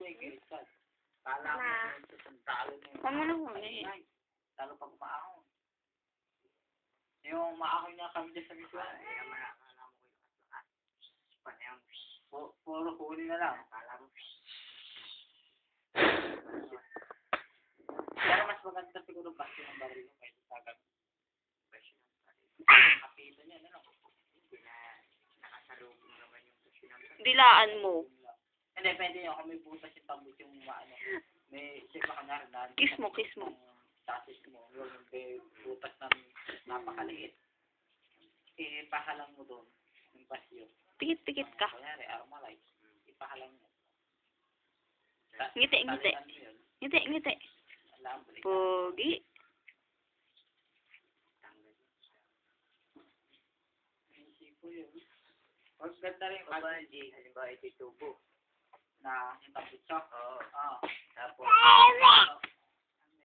Ganyan. Kala mo sa talo na yun. Paano na huli? Talo pag maahon. Yung maahon niya kami dyan sa miswa. Ay, akala mo ko yung lakas. Panayang, puro huli na lang. Akala mo. Pero mas maganda siguro basta ng baril yung kaysa sa agad. Basta ng baril. Kapito niya, ano? Hindi na nakasalubong naman yung basta ng baril. Dilaan mo. Hindi, pwede yun. Kung may butas yung tambot yung ano. May isip ka na rin. Kiss mo, kiss mo. Tasis mo. Yung may butas na napakaliit. Ipahalang mo doon. Yung basyo. Pikit-pikit ka. Kunyari, Armalite. Ipahalang mo. Ngiti, ngiti. Ngiti, ngiti. Pogi. Huwag ganda rin. Halimbawa, ito tubo. Na yung tambot siya.